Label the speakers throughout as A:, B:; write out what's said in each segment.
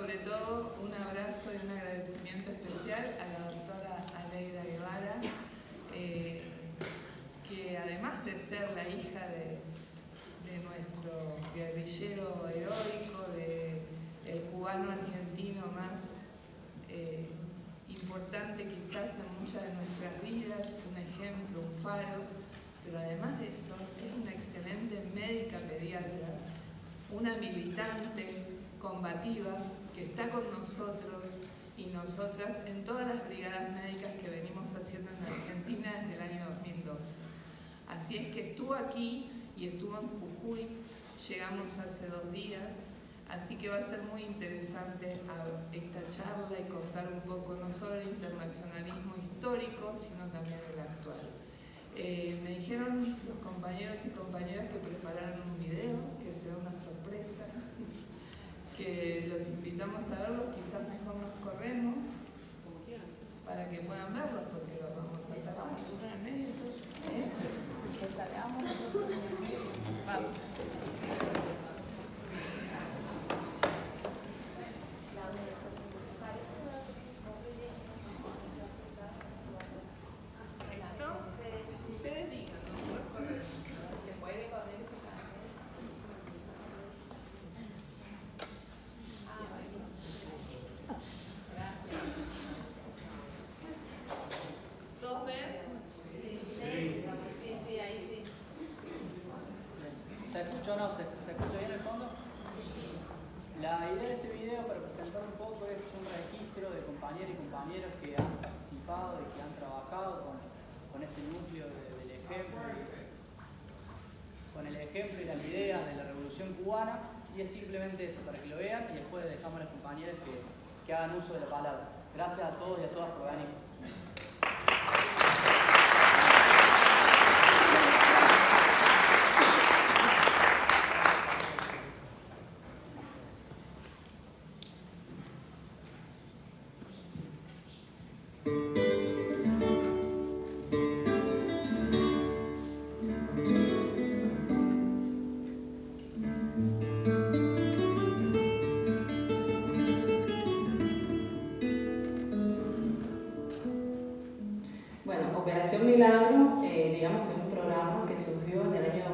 A: sobre todo un abrazo y un agradecimiento especial a la doctora Aleida Guevara, que además de ser la hija de nuestro guerrillero heroico, el cubano argentino más importante quizás en muchas de nuestras vidas, un ejemplo, un faro, pero además de eso es una excelente médica pediatra, una militante combativa que está con nosotros y nosotras en todas las brigadas médicas que venimos haciendo en Argentina desde el año 2012. Así es que estuvo aquí y estuvo en Jujuy, llegamos hace 2 días, así que va a ser muy interesante esta charla y contar un poco no solo el internacionalismo histórico, sino también el actual. Me dijeron los compañeros y compañeras que prepararon un video, que será una sorpresa, que los invitamos a verlos, quizás mejor nos corremos para que puedan verlos, porque los vamos a estar en medio, entonces. Vamos.
B: ¿Se escucha bien el fondo? La idea de este video, para presentar un poco, es un registro de compañeros y compañeras que han participado y que han trabajado con este núcleo del ejemplo, con el ejemplo y las ideas de la Revolución Cubana, y es simplemente eso, para que lo vean, y después les dejamos a las compañeras que hagan uso de la palabra. Gracias a todos y a todas por venir.
C: Operación Milagro, digamos que es un programa que surgió en el año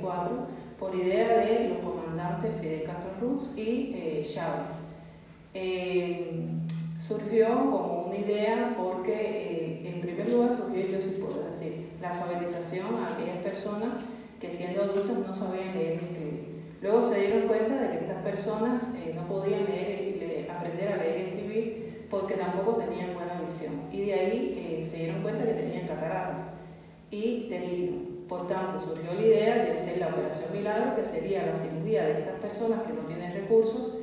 C: 2003-2004 por idea de los comandantes Fidel Castro Ruz y Chávez. Surgió como una idea porque en primer lugar surgió el yo sí puedo, es decir, la alfabetización a aquellas personas que siendo adultos no sabían leer ni escribir. Luego se dieron cuenta de que estas personas no podían aprender a leer y escribir porque tampoco tenían buena visión, y de ahí se dieron cuenta que tenían cataratas y delirio. Por tanto, surgió la idea de hacer la Operación Milagro, que sería la cirugía de estas personas que no tienen recursos,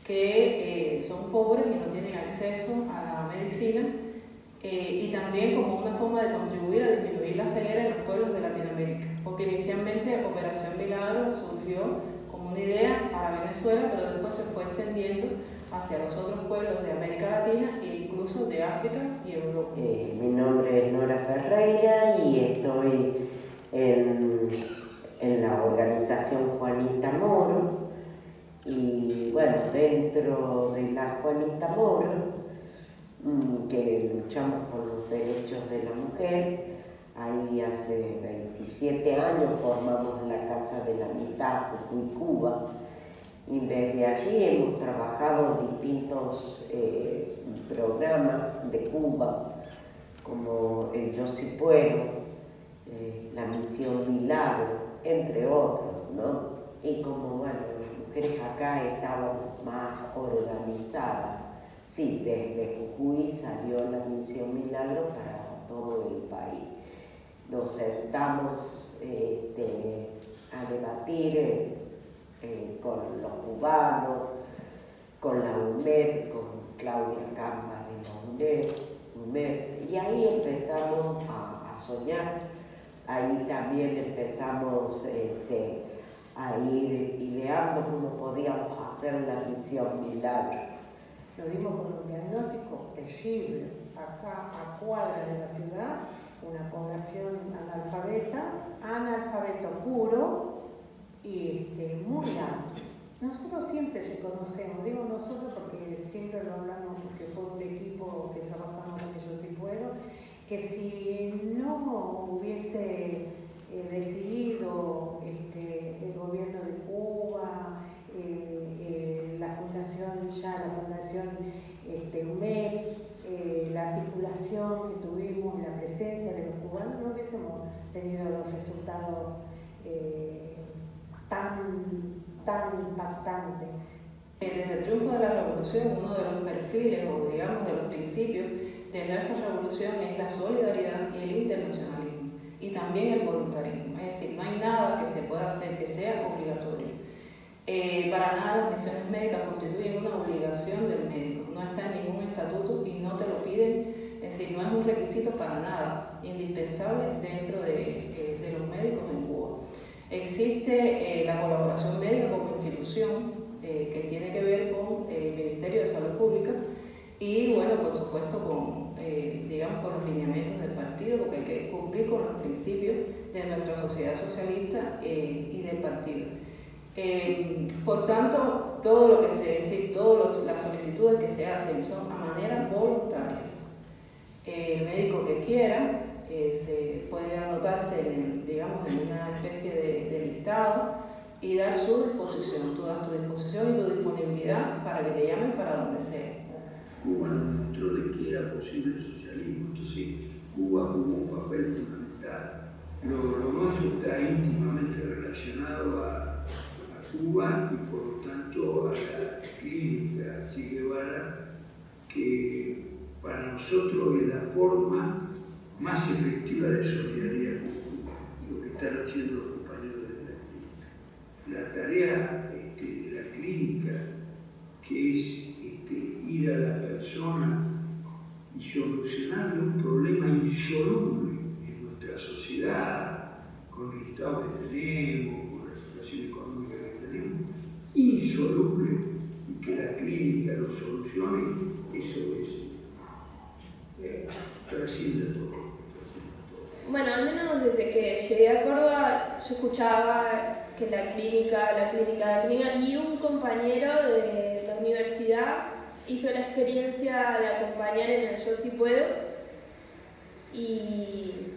C: que son pobres y no tienen acceso a la medicina, y también como una forma de contribuir a disminuir la ceguera en los pueblos de Latinoamérica, porque inicialmente Operación Milagro surgió como una idea para Venezuela, pero después se fue extendiendo hacia los otros pueblos de América Latina e incluso de África y Europa.
D: Mi nombre es Nora Ferreira y estoy en la organización Juanita Moro, y bueno, dentro de la Juanita Moro, que luchamos por los derechos de la mujer, ahí hace 27 años formamos la Casa de la Mitad, Jujuy, Cuba. Y desde allí hemos trabajado distintos programas de Cuba, como el Yo Sí Puedo, la Misión Milagro, entre otros, ¿no? Y como, bueno, las mujeres acá estábamos más organizadas, sí, desde Jujuy salió la Misión Milagro para todo el país. Nos sentamos a debatir con los cubanos, con la UNED, con Claudia Camba de la UNED, y ahí empezamos a soñar. Ahí también empezamos a ir ideando cómo podíamos hacer la Misión Milagro.
E: Lo dimos con un diagnóstico terrible. Acá, a cuadras de la ciudad, una población analfabeto puro y muy alto. Nosotros siempre reconocemos, digo nosotros porque decidido el gobierno de Cuba, la fundación UMEP, la articulación que tuvimos, la presencia de los cubanos, no hubiésemos tenido los resultados tan impactantes.
C: Desde el triunfo de la revolución, uno de los perfiles o digamos de los principios de nuestra revolución es la solidaridad y el internacionalismo y también el voluntarismo, es decir, no hay nada que se pueda hacer que sea obligatorio. Para nada las misiones médicas constituyen una obligación del médico, no está en ningún estatuto y no te lo piden, es decir, no es un requisito para nada indispensable dentro de los médicos en Cuba. Existe la colaboración médica como institución que tiene que ver con el Ministerio de Salud Pública y, bueno, por supuesto con, digamos, con los lineamientos del partido, porque hay que cumplir con los principios de nuestra sociedad socialista y del partido. Por tanto, todo lo que se, es decir, todas las solicitudes que se hacen son a manera voluntarias. El médico que quiera se puede anotarse digamos, en una especie de listado y dar su disposición. Tú das tu disposición y tu disponibilidad para que te llamen para donde sea.
F: Cuba nos demostró de que era posible el socialismo, entonces Cuba jugó un papel fundamental. Lo nuestro está íntimamente relacionado a Cuba y por lo tanto a la clínica Che Guevara, que para nosotros es la forma más efectiva de solidaridad con Cuba, lo que están haciendo los compañeros de la clínica. La tarea de la clínica, que es ir a la persona y solucionarle un problema insoluble en nuestra sociedad, con el estado que tenemos, con la situación económica que tenemos, insoluble, y que la clínica lo solucione, eso trasciende todo.
G: Bueno, al menos desde que llegué a Córdoba, yo escuchaba que la clínica, y un compañero de la universidad hizo la experiencia de acompañar en el Yo Sí Puedo y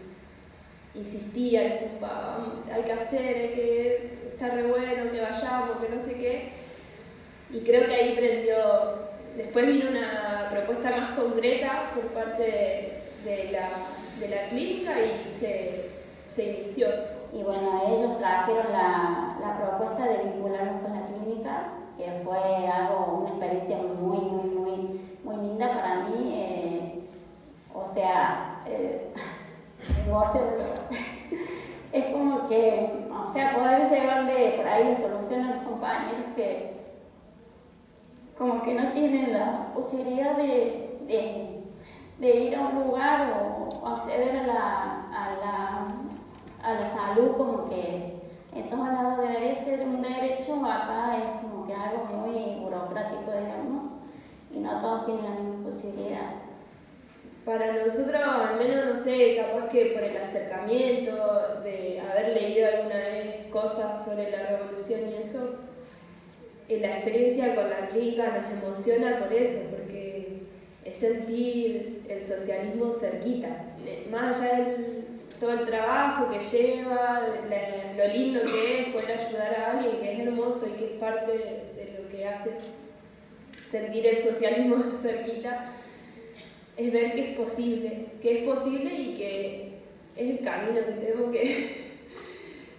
G: insistía, hay que hacer, hay que estar re bueno, que vayamos, que no sé qué. Y creo que ahí prendió. Después vino una propuesta más concreta por parte de la clínica y se inició.
H: Y bueno, ellos trajeron la propuesta de vincularnos con la clínica, que fue una experiencia muy linda para mí. O sea, es como que, o sea, poder llevarle por ahí la solución a los compañeros que como que no tienen la posibilidad de ir a un lugar o acceder a la salud, como que en todos lados debería ser un derecho, acá es como que algo muy burocrático, digamos, y no todos tienen la misma posibilidad.
G: Para nosotros, al menos, no sé, capaz que por el acercamiento, de haber leído alguna vez cosas sobre la revolución y eso, la experiencia con la clínica nos emociona por eso, porque es sentir el socialismo cerquita, más allá de todo el trabajo que lleva, lo lindo que es poder ayudar a alguien, que es hermoso y que es parte de lo que hace sentir el socialismo cerquita, es ver que es posible y que es el camino que tenemos que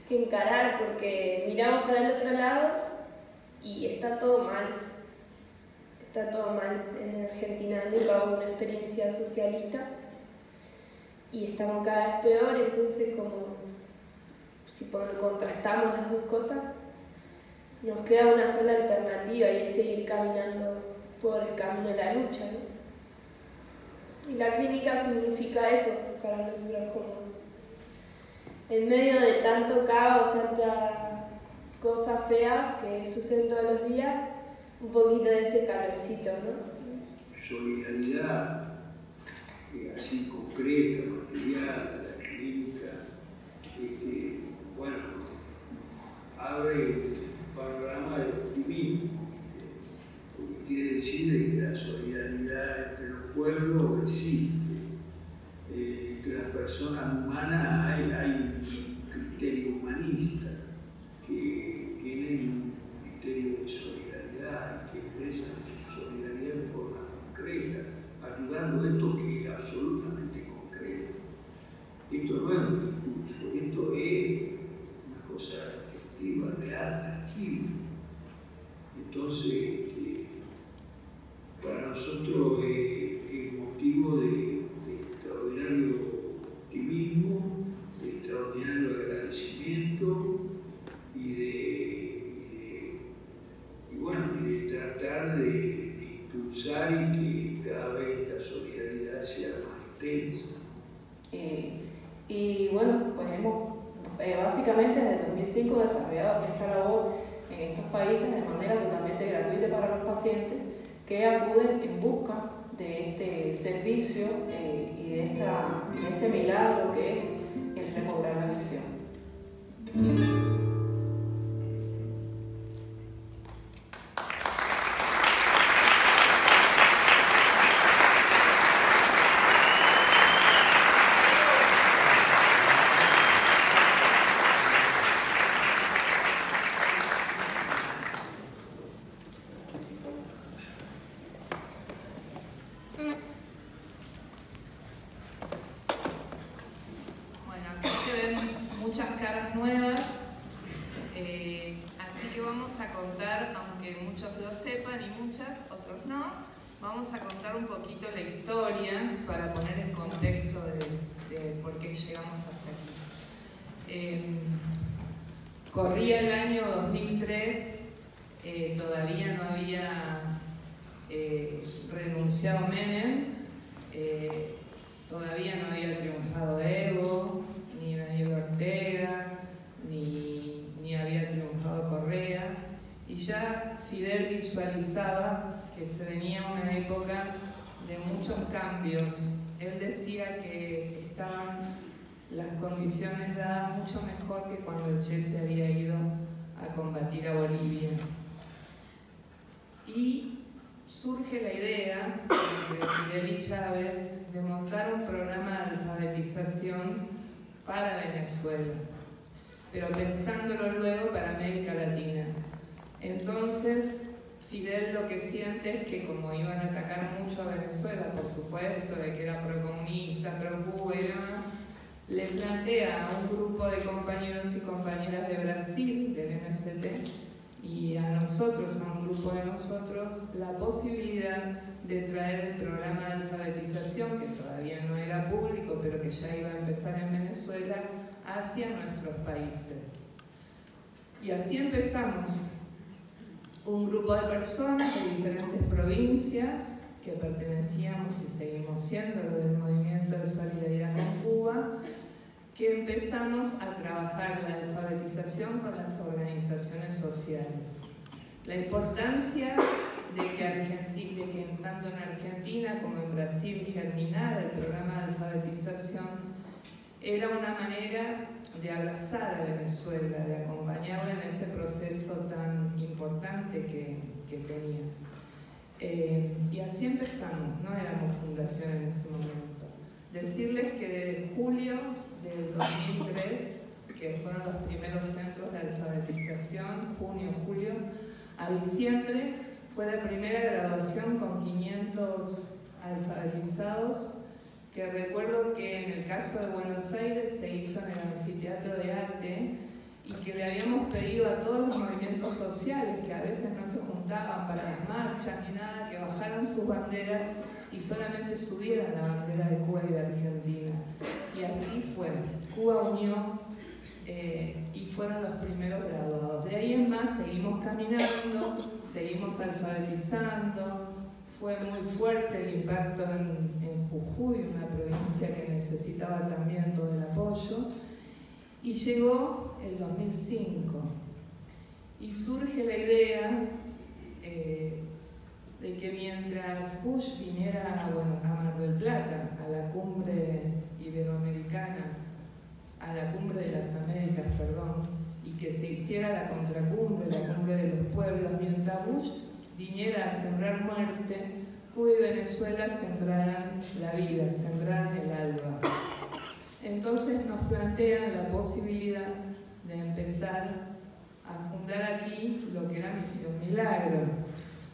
G: encarar, porque miramos para el otro lado y está todo mal en Argentina, nunca hubo una experiencia socialista y estamos cada vez peor, entonces como si contrastamos las dos cosas, nos queda una sola alternativa y es seguir caminando por el camino de la lucha, ¿no? Y la clínica significa eso para nosotros, como en medio de tanto caos, tanta cosa fea que sucede todos los días, un poquito de ese calorcito, ¿no?
F: Solidaridad, así concreta, material, la clínica, bueno, abre un panorama de optimismo, porque quiere decir que la solidaridad entre los pueblos existe, entre las personas humanas hay tratar de impulsar y que cada vez esta solidaridad sea más intensa.
C: Y bueno, pues hemos básicamente desde 2005 desarrollado esta labor en estos países de manera totalmente gratuita para los pacientes que acuden en busca de este servicio y de este milagro que es el recobrar la visión.
A: Vamos a contar un poquito la historia para poner en contexto de por qué llegamos hasta aquí. Corría el año 2003, todavía no había renunciado Menem, todavía no había triunfado Evo, ni Daniel Ortega, ni había triunfado Correa, y ya Fidel visualizaba que se venía una época de muchos cambios. Él decía que estaban las condiciones dadas mucho mejor que cuando el Che se había ido a combatir a Bolivia. Y surge la idea de Fidel y Chávez de montar un programa de alfabetización para Venezuela, pero pensándolo luego para América Latina. Entonces, Fidel lo que siente es que como iban a atacar mucho a Venezuela, por supuesto, de que era procomunista, pro-Cuba y demás, le plantea a un grupo de compañeros y compañeras de Brasil, del MST, y a nosotros, a un grupo de nosotros, la posibilidad de traer el programa de alfabetización, que todavía no era público, pero que ya iba a empezar en Venezuela, hacia nuestros países. Y así empezamos. Un grupo de personas de diferentes provincias que pertenecíamos y seguimos siendo lo del movimiento de solidaridad con Cuba, que empezamos a trabajar la alfabetización con las organizaciones sociales. La importancia de que tanto en Argentina como en Brasil germinara el programa de alfabetización era una manera de abrazar a Venezuela, de acompañarla en ese proceso tan importante que tenía. Y así empezamos, no éramos fundación en ese momento. Decirles que desde julio del 2003, que fueron los primeros centros de alfabetización, junio, julio, a diciembre fue la primera graduación con 500 alfabetizados, que recuerdo que en el caso de Buenos Aires se hizo en el anfiteatro de Ate y que le habíamos pedido a todos los movimientos sociales que a veces no se juntaban para las marchas ni nada, que bajaran sus banderas y solamente subieran la bandera de Cuba y de Argentina. Y así fue. Cuba unió y fueron los primeros graduados. De ahí en más seguimos caminando, seguimos alfabetizando. Fue muy fuerte el impacto en Jujuy, una provincia que necesitaba también todo el apoyo. Y llegó el 2005 y surge la idea de que mientras Bush viniera a Mar del Plata, a la cumbre iberoamericana, a la cumbre de las Américas, perdón, y que se hiciera la contracumbre, la cumbre de los pueblos, mientras Bush viniera a sembrar muerte, Cuba y Venezuela sembrarán la vida, sembrarán el alba. Entonces nos plantean la posibilidad de empezar a fundar aquí lo que era Misión Milagro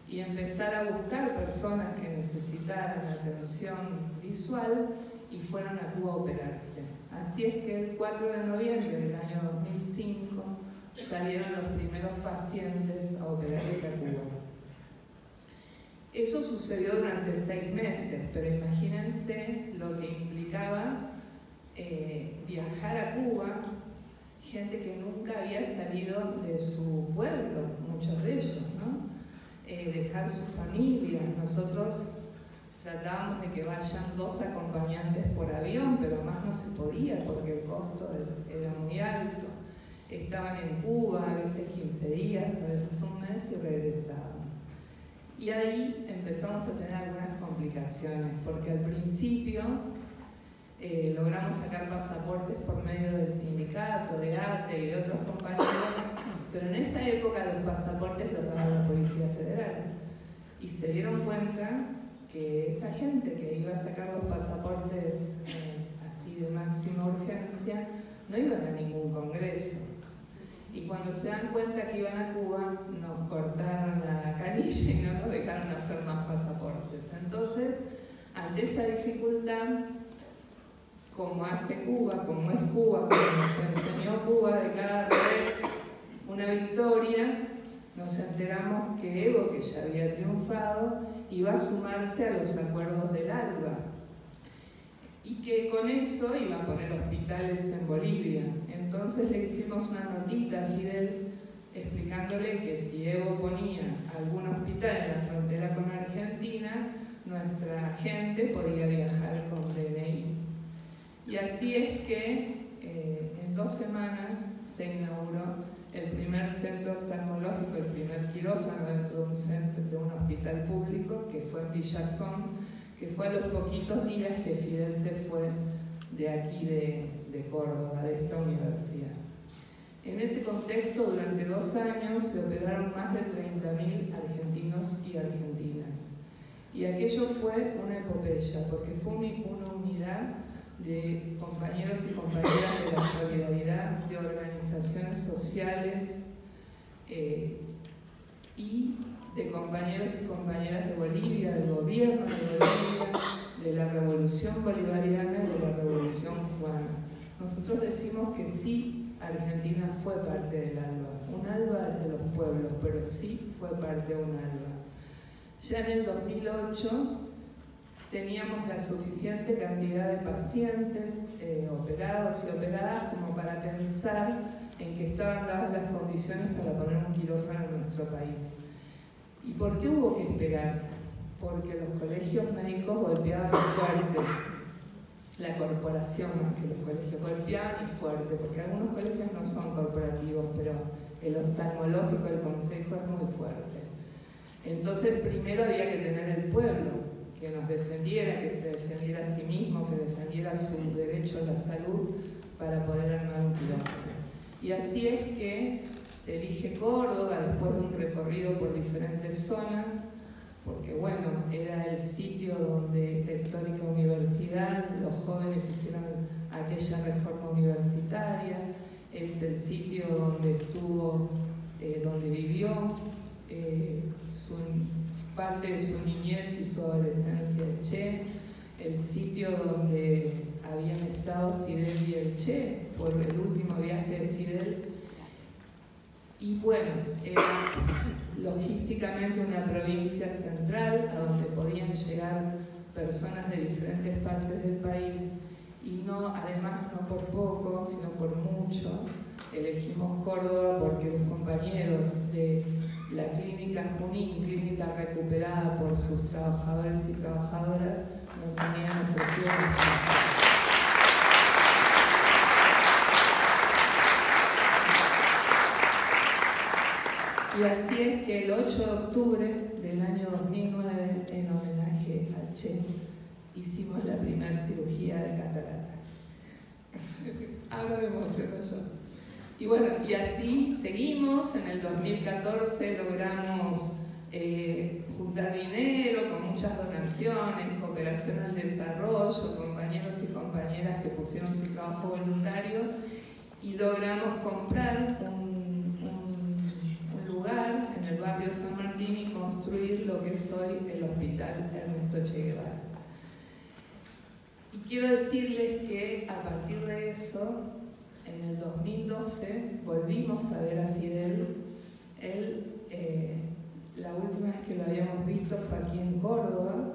A: y empezar a buscar personas que necesitaran atención visual y fueran a Cuba a operarse. Así es que el 4 de noviembre del año 2005 salieron los primeros pacientes a operarse a Cuba. Eso sucedió durante 6 meses, pero imagínense lo que implicaba viajar a Cuba, gente que nunca había salido de su pueblo, muchos de ellos, ¿no? dejar su familia. Nosotros tratábamos de que vayan 2 acompañantes por avión, pero más no se podía porque el costo era muy alto. Estaban en Cuba, a veces 15 días, a veces un mes y regresaban. Y ahí empezamos a tener algunas complicaciones, porque al principio logramos sacar pasaportes por medio del sindicato, de arte y de otros compañeros, pero en esa época los pasaportes los daba la Policía Federal. Y se dieron cuenta que esa gente que iba a sacar los pasaportes así de máxima urgencia no iban a ningún congreso. Y cuando se dan cuenta que iban a Cuba, nos cortaron la canilla y no nos dejaron hacer más pasaportes. Entonces, ante esa dificultad, como hace Cuba, como es Cuba, como nos enseñó Cuba de cada vez una victoria, nos enteramos que Evo, que ya había triunfado, iba a sumarse a los acuerdos del ALBA y que con eso iba a poner hospitales en Bolivia. Entonces le hicimos una notita a Fidel explicándole que si Evo ponía algún hospital en la frontera con Argentina, nuestra gente podía viajar con DNI. Y así es que en 2 semanas se inauguró el primer centro oftalmológico, el primer quirófano dentro de un centro, de un hospital público, que fue en Villazón, que fue a los poquitos días que Fidel se fue de aquí de Córdoba, de esta universidad. En ese contexto, durante 2 años se operaron más de 30.000 argentinos y argentinas. Y aquello fue una epopeya, porque fue una unidad de compañeros y compañeras de la solidaridad, de organizaciones sociales y de compañeros y compañeras de Bolivia, del gobierno de Bolivia, de la revolución bolivariana y de la revolución cubana. Nosotros decimos que sí, Argentina fue parte del ALBA, un ALBA de los pueblos, pero sí fue parte de un ALBA. Ya en el 2008 teníamos la suficiente cantidad de pacientes operados y operadas como para pensar en que estaban dadas las condiciones para poner un quirófano en nuestro país. ¿Y por qué hubo que esperar? Porque los colegios médicos golpeaban fuerte, la corporación más que los colegios, golpeaban y fuerte, porque algunos colegios no son corporativos, pero el oftalmológico, el consejo es muy fuerte. Entonces primero había que tener el pueblo, que nos defendiera, que se defendiera a sí mismo, que defendiera su derecho a la salud para poder armar un quirófano. Y así es que se elige Córdoba después de un recorrido por diferentes zonas, porque bueno, era el sitio donde esta histórica universidad, los jóvenes hicieron aquella reforma universitaria, es el sitio donde estuvo, donde vivió parte de su niñez y su adolescencia el Che, el sitio donde habían estado Fidel y el Che por el último viaje de Fidel. Y bueno, era logísticamente una provincia central a donde podían llegar personas de diferentes partes del país y no, además no por poco, sino por mucho. Elegimos Córdoba porque los compañeros de la clínica Junín, clínica recuperada por sus trabajadores y trabajadoras, nos habían ofrecido. Y así es que el 8 de octubre del año 2009, en homenaje al Che, hicimos la primera cirugía de cataratas. Ahora me emociono yo. Y bueno, y así seguimos. En el 2014 logramos juntar dinero con muchas donaciones, cooperación al desarrollo, compañeros y compañeras que pusieron su trabajo voluntario y logramos comprar un lugar en el barrio San Martín y construir lo que es hoy el Hospital Ernesto Che Guevara. Y quiero decirles que a partir de eso, en el 2012 volvimos a ver a Fidel. Él, la última vez que lo habíamos visto fue aquí en Córdoba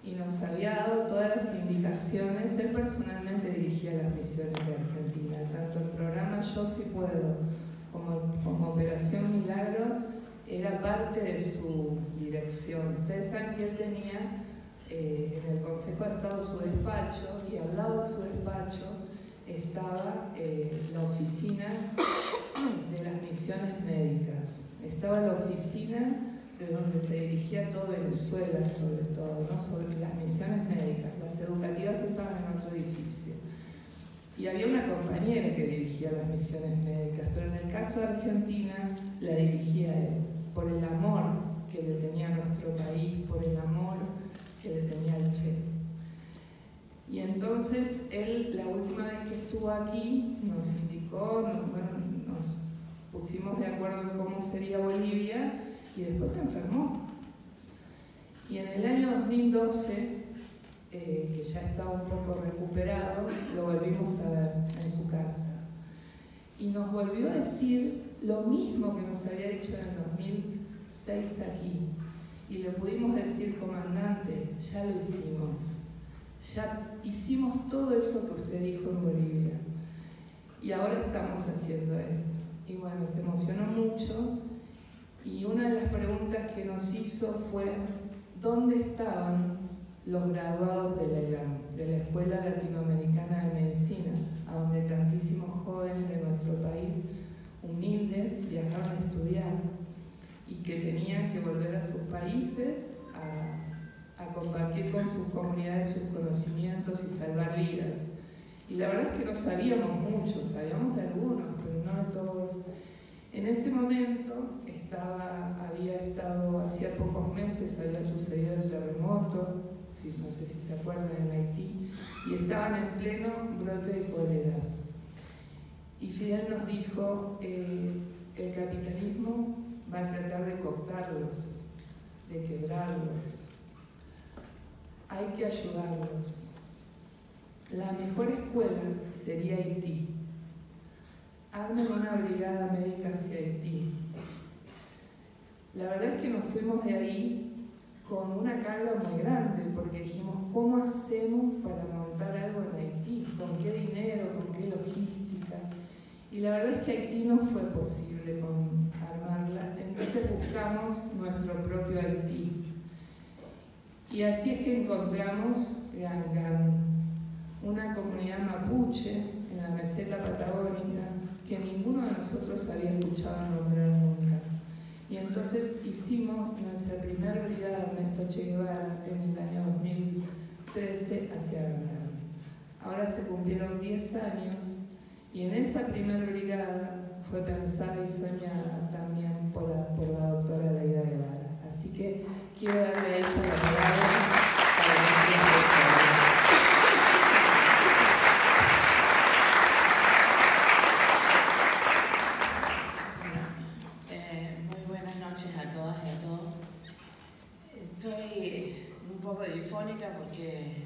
A: y nos había dado todas las indicaciones. Él personalmente dirigía las misiones de Argentina, tanto el programa Yo Sí Puedo como Operación Milagro. era parte de su dirección. Ustedes saben que él tenía en el Consejo de Estado su despacho, y al lado de su despacho estaba la oficina de las misiones médicas. Estaba la oficina de donde se dirigía todo Venezuela, sobre todo, ¿no? Sobre las misiones médicas. Las educativas estaban en otro edificio. Y había una compañera que dirigía las misiones médicas, pero en el caso de Argentina la dirigía él, por el amor que le tenía a nuestro país, por el amor que le tenía al Che. Y entonces él, la última vez que estuvo aquí, nos indicó, nos pusimos de acuerdo en cómo sería Bolivia, y después se enfermó. Y en el año 2012, que ya estaba un poco recuperado, lo volvimos a ver en su casa. Y nos volvió a decir lo mismo que nos había dicho en el 2006 aquí. Y le pudimos decir, comandante, ya lo hicimos. Ya hicimos todo eso que usted dijo en Bolivia. Y ahora estamos haciendo esto. Y bueno, se emocionó mucho. Y una de las preguntas que nos hizo fue, ¿dónde estaban los graduados de la ELAM, de la Escuela Latinoamericana de Medicina, a donde tantísimos jóvenes de nuestro país, humildes, viajaron a estudiar y que tenían que volver a sus países a compartir con sus comunidades sus conocimientos y salvar vidas? Y la verdad es que no sabíamos mucho, sabíamos de algunos, pero no de todos. En ese momento había estado, hacía pocos meses había sucedido el terremoto, no sé si se acuerdan, en Haití, y estaban en pleno brote de cólera. Y Fidel nos dijo, el capitalismo va a tratar de cooptarlos, de quebrarlos. Hay que ayudarlos. La mejor escuela sería Haití. Armen una brigada médica hacia Haití. La verdad es que nos fuimos de ahí con una carga muy grande, porque dijimos, ¿cómo hacemos para montar algo en Haití? ¿Con qué dinero? ¿Con qué logística? Y la verdad es que Haití no fue posible con armarla, entonces buscamos nuestro propio Haití. Y así es que encontramos Gangan, una comunidad mapuche en la meseta patagónica que ninguno de nosotros había escuchado nombrar nunca. Y entonces hicimos nuestra primera brigada Ernesto Che Guevara en el año 2013 hacia Gangan. Ahora se cumplieron 10 años y en esa primera brigada fue pensada y soñada también por la doctora Leida Guevara. Así que quiero darle a ella la palabra para que siga.
I: Estoy un poco difónica porque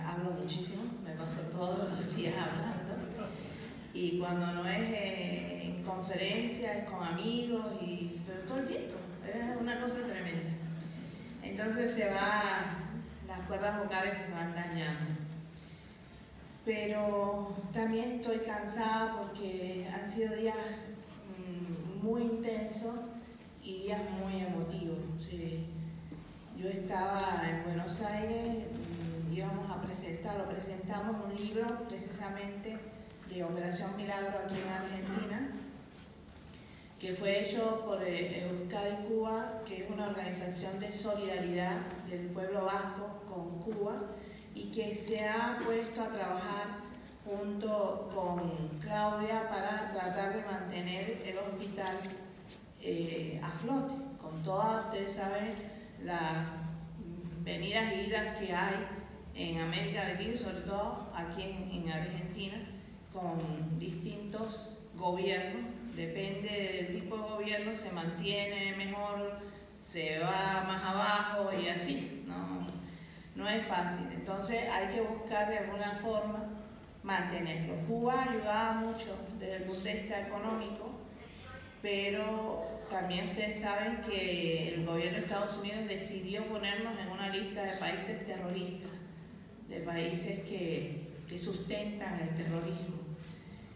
I: hablo muchísimo, me paso todos los días hablando, y cuando no es en conferencias, es con amigos, pero todo el tiempo, es una cosa tremenda. Entonces las cuerdas vocales se van dañando. Pero también estoy cansada porque han sido días muy intensos y días muy emotivos. Sí. Yo estaba en Buenos Aires, presentamos un libro precisamente de Operación Milagro aquí en Argentina, que fue hecho por Euskadi Cuba, que es una organización de solidaridad del pueblo vasco con Cuba, y que se ha puesto a trabajar junto con Claudia para tratar de mantener el hospital a flote, con todas, ustedes saben, las venidas y idas que hay en América Latina y sobre todo aquí en Argentina, con distintos gobiernos. Depende del tipo de gobierno, se mantiene mejor, se va más abajo y así, no es fácil. Entonces hay que buscar de alguna forma mantenerlo. Cuba ayudaba mucho desde el punto de vista económico, pero también ustedes saben que el gobierno de Estados Unidos decidió ponernos en una lista de países terroristas, de países que sustentan el terrorismo.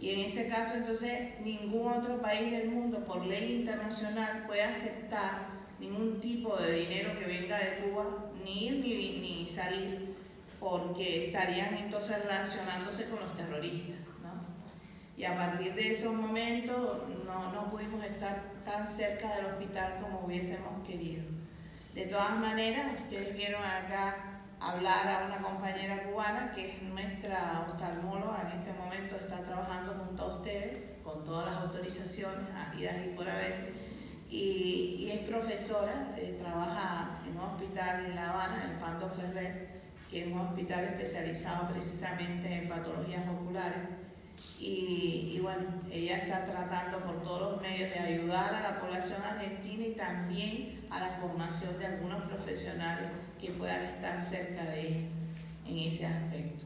I: Y en ese caso, entonces, ningún otro país del mundo, por ley internacional, puede aceptar ningún tipo de dinero que venga de Cuba, ni ir ni salir, porque estarían entonces relacionándose con los terroristas, ¿no? Y a partir de esos momentos no pudimos estar tan cerca del hospital como hubiésemos querido. De todas maneras, ustedes vieron acá hablar a una compañera cubana que es nuestra oftalmóloga, en este momento está trabajando junto a ustedes con todas las autorizaciones habidas y por haber, y es profesora, trabaja en un hospital en La Habana, el Pando Ferrer, que es un hospital especializado precisamente en patologías oculares, y bueno, ella está tratando por todos los medios de ayudar a la población argentina y también a la formación de algunos profesionales que puedan estar cerca de ella en ese aspecto.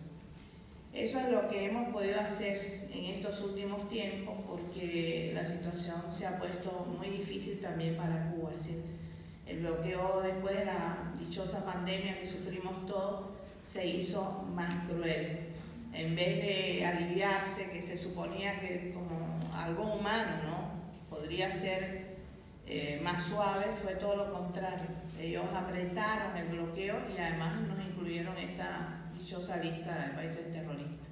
I: Eso es lo que hemos podido hacer en estos últimos tiempos, porque la situación se ha puesto muy difícil también para Cuba. Es decir, el bloqueo después de la dichosa pandemia que sufrimos todos se hizo más cruel. En vez de aliviarse, que se suponía que como algo humano, ¿no?, podría ser más suave, fue todo lo contrario. Ellos apretaron el bloqueo y además nos incluyeron esta dichosa lista de países terroristas.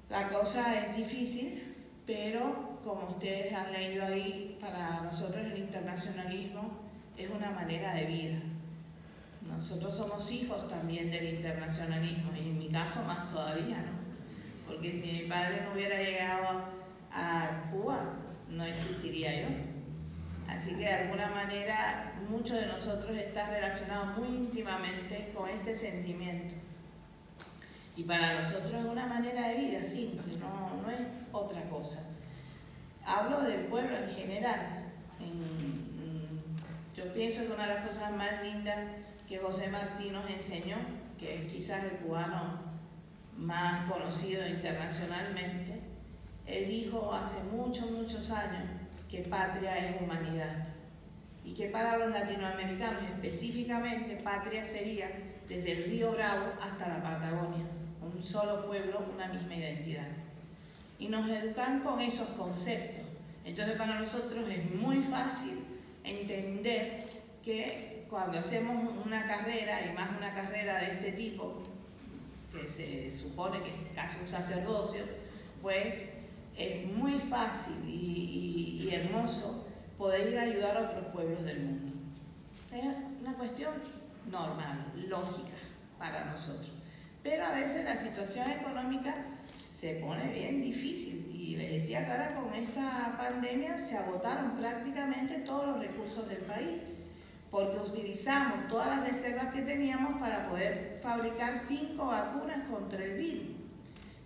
I: La cosa es difícil, pero como ustedes han leído ahí, para nosotros el internacionalismo es una manera de vida. Nosotros somos hijos también del internacionalismo, y en mi caso más todavía, ¿no? Porque si mi padre no hubiera llegado a Cuba, no existiría yo. Así que de alguna manera mucho de nosotros está relacionado muy íntimamente con este sentimiento. Y para nosotros es una manera de vida simple, no es otra cosa. Hablo del pueblo en general. Yo pienso que una de las cosas más lindas que José Martí nos enseñó, que es quizás el cubano más conocido internacionalmente, él dijo hace muchos años que patria es humanidad, y que para los latinoamericanos específicamente patria sería desde el Río Bravo hasta la Patagonia, un solo pueblo, una misma identidad. Y nos educan con esos conceptos. Entonces para nosotros es muy fácil entender que cuando hacemos una carrera, y más una carrera de este tipo, que se supone que es casi un sacerdocio, pues es muy fácil y hermoso poder ir a ayudar a otros pueblos del mundo. Es una cuestión normal, lógica para nosotros. Pero a veces la situación económica se pone bien difícil, y les decía que ahora con esta pandemia se agotaron prácticamente todos los recursos del país, porque utilizamos todas las reservas que teníamos para poder fabricar 5 vacunas contra el virus,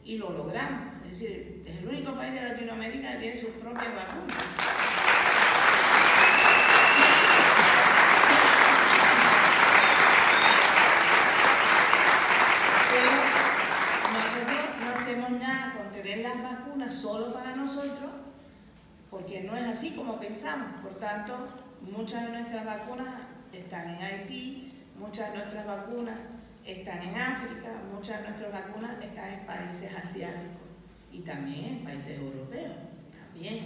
I: y lo logramos. Es decir, es el único país de Latinoamérica que tiene sus propias vacunas. Las vacunas solo para nosotros, porque no es así como pensamos. Por tanto, muchas de nuestras vacunas están en Haití, muchas de nuestras vacunas están en África, muchas de nuestras vacunas están en países asiáticos y también en países europeos. También.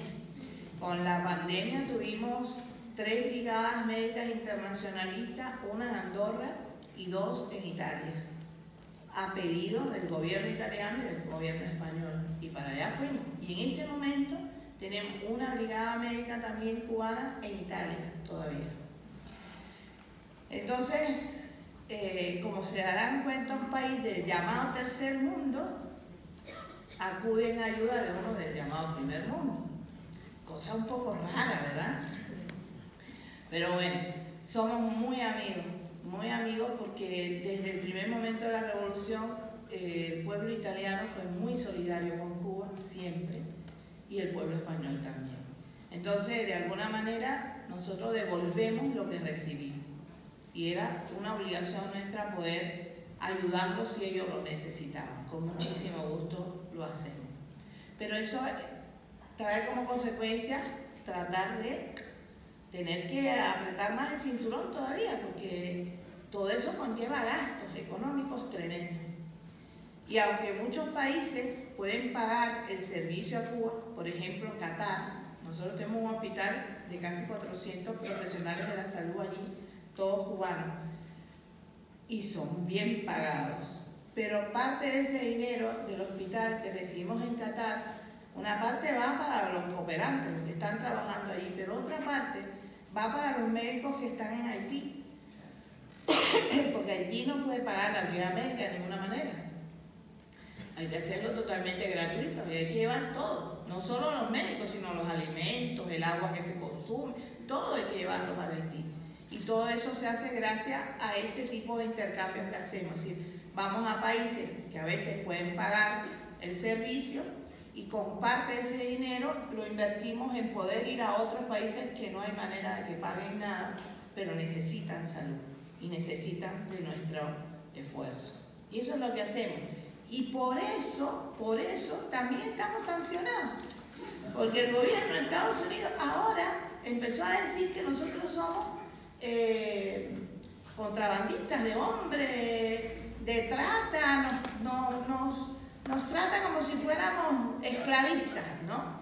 I: Con la pandemia tuvimos 3 brigadas médicas internacionalistas, una en Andorra y 2 en Italia, a pedido del gobierno italiano y del gobierno español, y para allá fuimos. Y en este momento tenemos una brigada médica también cubana en Italia todavía. Entonces, como se darán cuenta, un país del llamado tercer mundo acude en ayuda de uno del llamado primer mundo. Cosa un poco rara, ¿verdad? Pero bueno, somos muy amigos, porque desde el primer momento de la revolución el pueblo italiano fue muy solidario con Cuba, siempre, y el pueblo español también. Entonces, de alguna manera, nosotros devolvemos lo que recibimos, y era una obligación nuestra poder ayudarlos si ellos lo necesitaban. Con muchísimo gusto lo hacemos. Pero eso trae como consecuencia tratar de tener que apretar más el cinturón todavía, porque todo eso conlleva gastos económicos tremendos. Y aunque muchos países pueden pagar el servicio a Cuba, por ejemplo Qatar, nosotros tenemos un hospital de casi 400 profesionales de la salud allí, todos cubanos, y son bien pagados. Pero parte de ese dinero del hospital que recibimos en Qatar, una parte va para los cooperantes, los que están trabajando ahí, pero otra parte va para los médicos que están en Haití. Porque Haití no puede pagar la brigada médica de ninguna manera. Hay que hacerlo totalmente gratuito y hay que llevar todo, no solo los médicos, sino los alimentos, el agua que se consume, todo hay que llevarlo para Haití. Y todo eso se hace gracias a este tipo de intercambios que hacemos. Es decir, vamos a países que a veces pueden pagar el servicio y con parte de ese dinero lo invertimos en poder ir a otros países que no hay manera de que paguen nada, pero necesitan salud y necesitan de nuestro esfuerzo. Y eso es lo que hacemos. Y por eso también estamos sancionados. Porque el gobierno de Estados Unidos ahora empezó a decir que nosotros somos contrabandistas de hombres, de trata, nos trata como si fuéramos esclavistas, ¿no?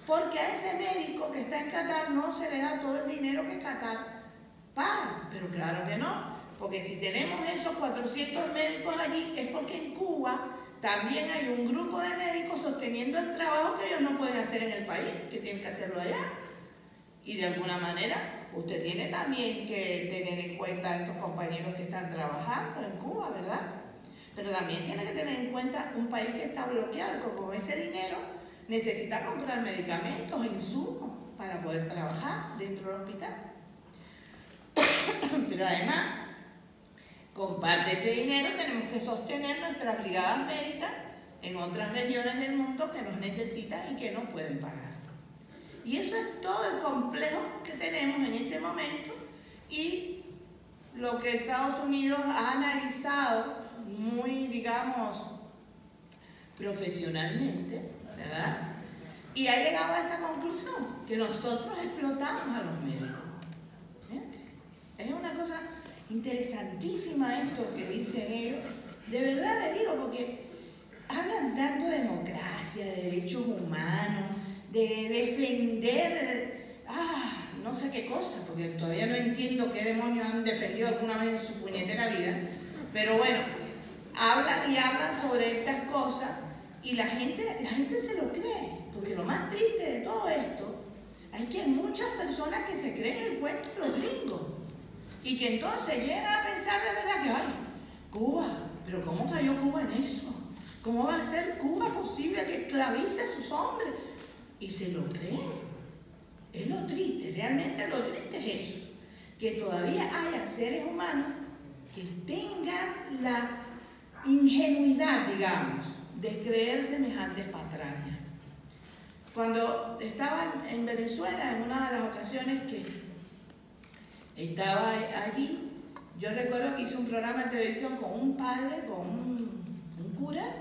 I: Porque a ese médico que está en Qatar no se le da todo el dinero que Qatar paga. Pero claro que no, porque si tenemos esos 400 médicos allí es porque en Cuba también hay un grupo de médicos sosteniendo el trabajo que ellos no pueden hacer en el país, que tienen que hacerlo allá. Y de alguna manera usted tiene también que tener en cuenta a estos compañeros que están trabajando en Cuba, ¿verdad? Pero también tiene que tener en cuenta un país que está bloqueado, que con ese dinero necesita comprar medicamentos e insumos para poder trabajar dentro del hospital. Pero además, con parte de ese dinero tenemos que sostener nuestras brigadas médicas en otras regiones del mundo que nos necesitan y que no pueden pagar. Y eso es todo el complejo que tenemos en este momento y lo que Estados Unidos ha analizado muy, digamos, profesionalmente, ¿verdad? Y ha llegado a esa conclusión, que nosotros explotamos a los médicos. ¿Fíjate? Es una cosa interesantísima esto que dicen ellos. De verdad les digo, porque hablan tanto de democracia, de derechos humanos, de defender, no sé qué cosa, porque todavía no entiendo qué demonios han defendido alguna vez en su puñetera vida, pero bueno, hablan y hablan sobre estas cosas y la gente se lo cree, porque lo más triste de todo esto es que hay muchas personas que se creen el cuento de los gringos y que entonces llegan a pensar de verdad que, ay, Cuba, pero ¿cómo cayó Cuba en eso? ¿Cómo va a ser Cuba posible que esclavice a sus hombres? Y se lo creen. Es lo triste, realmente lo triste es eso, que todavía haya seres humanos que tengan la ingenuidad, digamos, de creer semejantes patrañas. Cuando estaba en Venezuela, en una de las ocasiones que estaba allí, yo recuerdo que hice un programa de televisión con un padre, con un cura,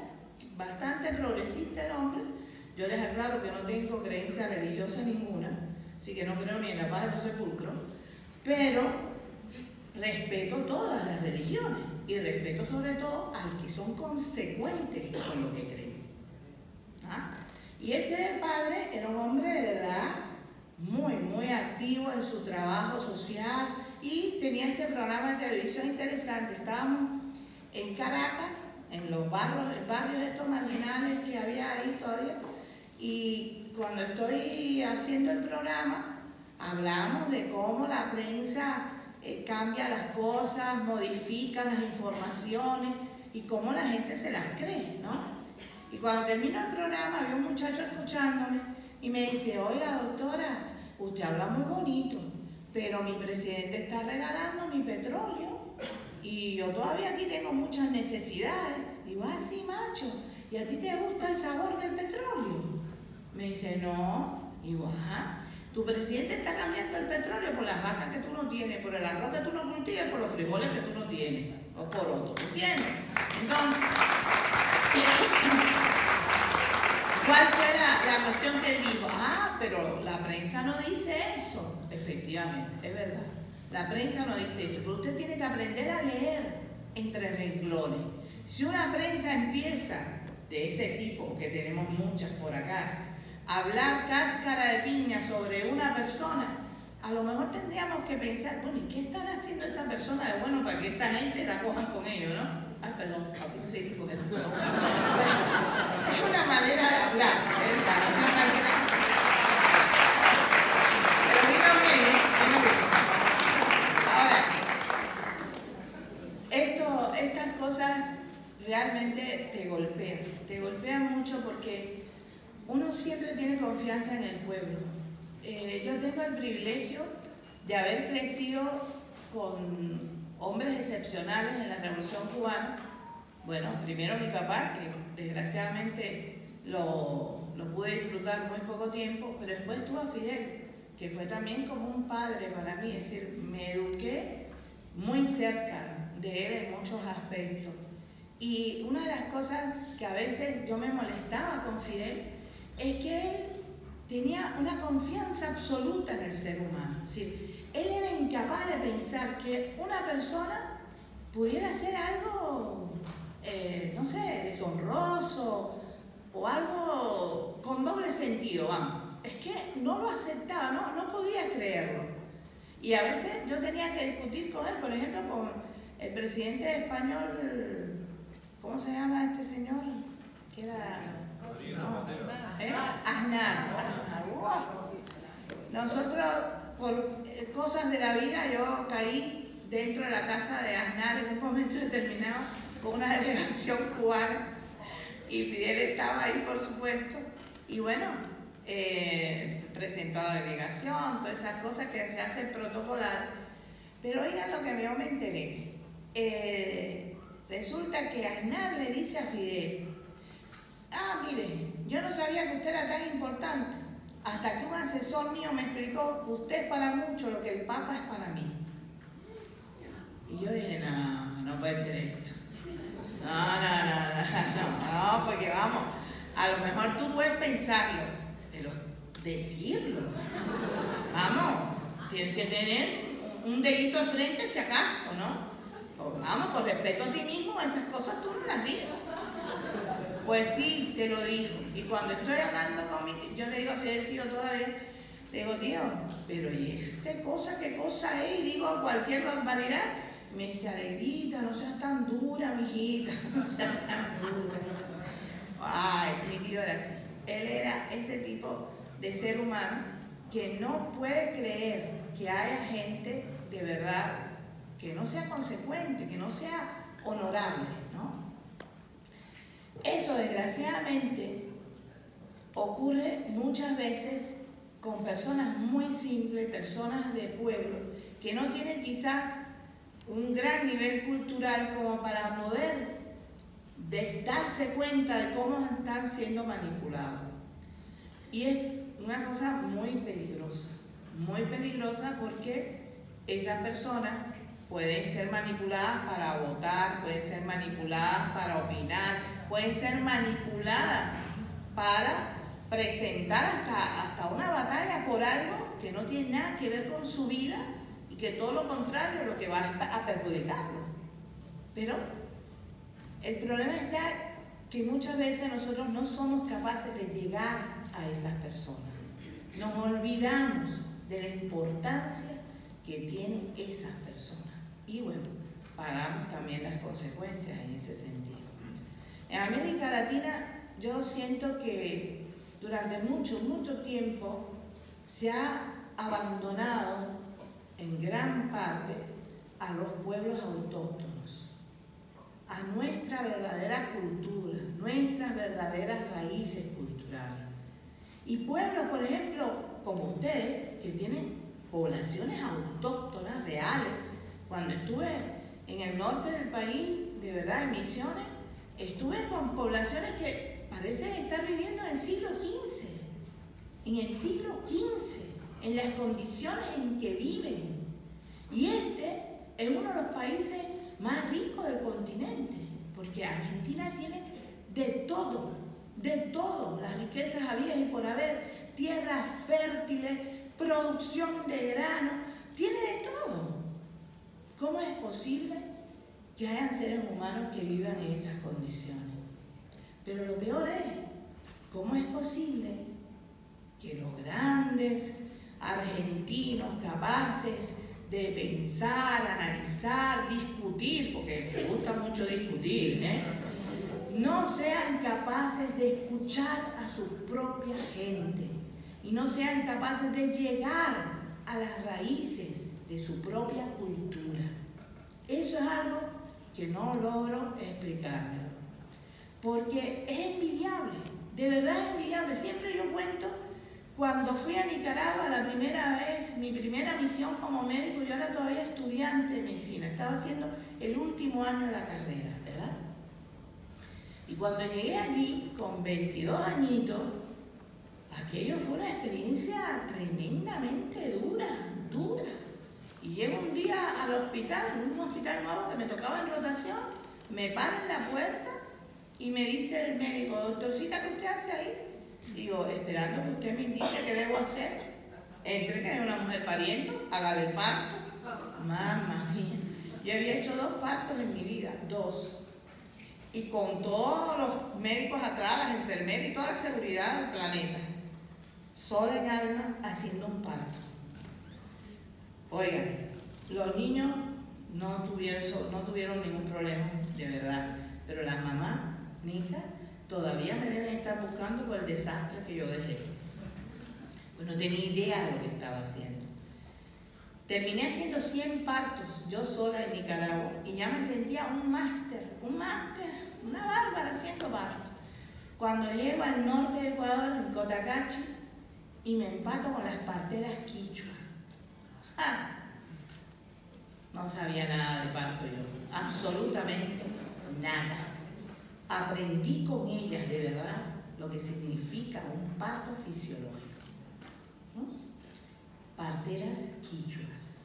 I: bastante progresista el hombre. Yo les aclaro que no tengo creencia religiosa ninguna, así que no creo ni en la paz de los sepulcros, pero respeto todas las religiones y respeto sobre todo a los que son consecuentes con lo que creen. Y este padre era un hombre de verdad muy, muy activo en su trabajo social y tenía este programa de televisión interesante. Estábamos en Caracas, en los barrios estos marginales que había ahí todavía, y cuando estoy haciendo el programa hablamos de cómo la prensa cambia las cosas, modifica las informaciones y cómo la gente se las cree, ¿no? Y cuando termino el programa había un muchacho escuchándome y me dice, oiga doctora, usted habla muy bonito, pero mi presidente está regalando mi petróleo y yo todavía aquí tengo muchas necesidades. Digo, sí, macho, ¿y a ti te gusta el sabor del petróleo? Me dice, no. Digo, tu presidente está cambiando el petróleo por las vacas que tú no tienes, por el arroz que tú no cultivas, por los frijoles que tú no tienes, o por otro, ¿entiendes? Entonces, ¿cuál fue la cuestión que él dijo? Pero la prensa no dice eso. Efectivamente, es verdad. La prensa no dice eso, pero usted tiene que aprender a leer entre renglones. Si una prensa empieza, de ese tipo, que tenemos muchas por acá, a hablar cáscara de piña sobre una persona, a lo mejor tendríamos que pensar, bueno, ¿y qué están haciendo esta persona de bueno para que esta gente la cojan con ellos, no? Ay, perdón, aquí no se dice coger. Es una manera de hablar, esa, es una manera. Pero vino bien, vino bien. Ahora, estas cosas realmente te golpean mucho porque uno siempre tiene confianza en el pueblo. Yo tengo el privilegio de haber crecido con hombres excepcionales en la Revolución Cubana. Bueno, primero mi papá, que desgraciadamente lo pude disfrutar muy poco tiempo, pero después tuve a Fidel, que fue también como un padre para mí, es decir, me eduqué muy cerca de él en muchos aspectos. Y una de las cosas que a veces yo me molestaba con Fidel es que él tenía una confianza absoluta en el ser humano. Es decir, él era incapaz de pensar que una persona pudiera hacer algo, no sé, deshonroso o algo con doble sentido, vamos. Es que no lo aceptaba, no podía creerlo. Y a veces yo tenía que discutir con él, por ejemplo, con el presidente español, ¿cómo se llama este señor? Que era... Aznar. Nosotros, por cosas de la vida, yo caí dentro de la casa de Aznar en un momento determinado con una delegación cubana y Fidel estaba ahí, por supuesto, y bueno, presentó a la delegación, todas esas cosas que se hacen protocolar. Pero oigan lo que yo me enteré. Resulta que Aznar le dice a Fidel: ah, mire, yo no sabía que usted era tan importante, hasta que un asesor mío me explicó que usted es para mucho lo que el Papa es para mí. Y yo dije, no puede ser esto. No, porque vamos, a lo mejor tú puedes pensarlo, pero decirlo, vamos, tienes que tener un dedito de frente si acaso, ¿no? Pues vamos, con respeto a ti mismo, esas cosas tú no las dices. Pues sí, se lo dijo. Y cuando estoy hablando con mi tío, yo le digo a Fidel, tío, todavía, le digo, tío, pero ¿y esta cosa qué cosa es? Y digo cualquier barbaridad. Me dice, Alegrita, no seas tan dura, mijita, no seas tan dura. Ay, mi tío era así. Él era ese tipo de ser humano que no puede creer que haya gente de verdad que no sea consecuente, que no sea honorable, ¿no? Eso, desgraciadamente, ocurre muchas veces con personas muy simples, personas de pueblo, que no tienen quizás un gran nivel cultural como para poder darse cuenta de cómo están siendo manipulados. Y es una cosa muy peligrosa porque esas personas pueden ser manipuladas para votar, pueden ser manipuladas para opinar, pueden ser manipuladas para presentar hasta una batalla por algo que no tiene nada que ver con su vida y que todo lo contrario lo que va a perjudicarlo. Pero el problema está que muchas veces nosotros no somos capaces de llegar a esas personas. Nos olvidamos de la importancia que tienen esas personas. Y bueno, pagamos también las consecuencias en ese sentido. En América Latina yo siento que durante mucho tiempo se ha abandonado en gran parte a los pueblos autóctonos, a nuestra verdadera cultura, nuestras verdaderas raíces culturales. Y pueblos, por ejemplo, como ustedes, que tienen poblaciones autóctonas reales. Cuando estuve en el norte del país, de verdad, en Misiones, estuve con poblaciones que parecen estar viviendo en el siglo XV, en las condiciones en que viven. Y este es uno de los países más ricos del continente, porque Argentina tiene de todo, las riquezas habidas y por haber, tierras fértiles, producción de grano, tiene de todo. ¿Cómo es posible que hayan seres humanos que vivan en esas condiciones. Pero lo peor es, ¿cómo es posible que los grandes argentinos capaces de pensar, analizar, discutir, porque les gusta mucho discutir, no sean capaces de escuchar a su propia gente y no sean capaces de llegar a las raíces de su propia cultura? Eso es algo que no logro explicármelo, porque es envidiable, de verdad es envidiable. Siempre yo cuento, cuando fui a Nicaragua la primera vez, mi primera misión como médico, yo era todavía estudiante de medicina, estaba haciendo el último año de la carrera, ¿verdad? Y cuando llegué allí, con 22 añitos, aquello fue una experiencia tremendamente dura. Y llego un día al hospital, un hospital nuevo que me tocaba en rotación, me paran en la puerta y me dice el médico: doctorcita, ¿qué usted hace ahí? Digo, esperando que usted me indique qué debo hacer. Entre que hay una mujer pariendo, hágale el parto. Mamma mía, yo había hecho 2 partos en mi vida, 2. Y con todos los médicos atrás, las enfermeras y toda la seguridad del planeta, sola en alma haciendo un parto. Oigan, los niños no tuvieron ningún problema, de verdad, pero las mamás, Nica, todavía me deben estar buscando por el desastre que yo dejé. Pues no tenía idea de lo que estaba haciendo. Terminé haciendo 100 partos, yo sola en Nicaragua, y ya me sentía un máster, una bárbara haciendo partos. Cuando llego al norte de Ecuador, en Cotacachi, y me empato con las parteras quichua. ¡Ah! No sabía nada de parto yo, absolutamente nada. Aprendí con ellas de verdad lo que significa un parto fisiológico. Parteras quichuas.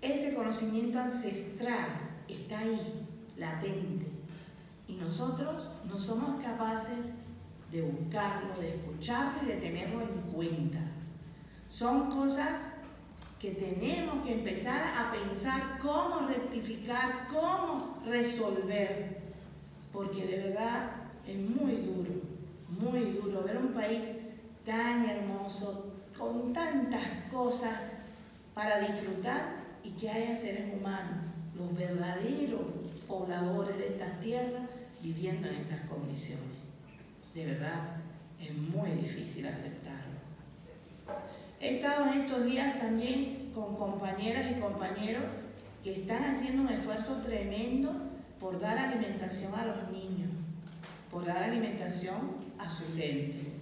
I: Ese conocimiento ancestral está ahí, latente, y nosotros no somos capaces de buscarlo, de escucharlo y de tenerlo en cuenta. Son cosas que tenemos que empezar a pensar cómo rectificar, cómo resolver, porque de verdad es muy duro ver un país tan hermoso, con tantas cosas para disfrutar, y que haya seres humanos, los verdaderos pobladores de estas tierras, viviendo en esas condiciones. De verdad, es muy difícil aceptarlo. He estado en estos días también con compañeras y compañeros que están haciendo un esfuerzo tremendo por dar alimentación a los niños, por dar alimentación a su gente.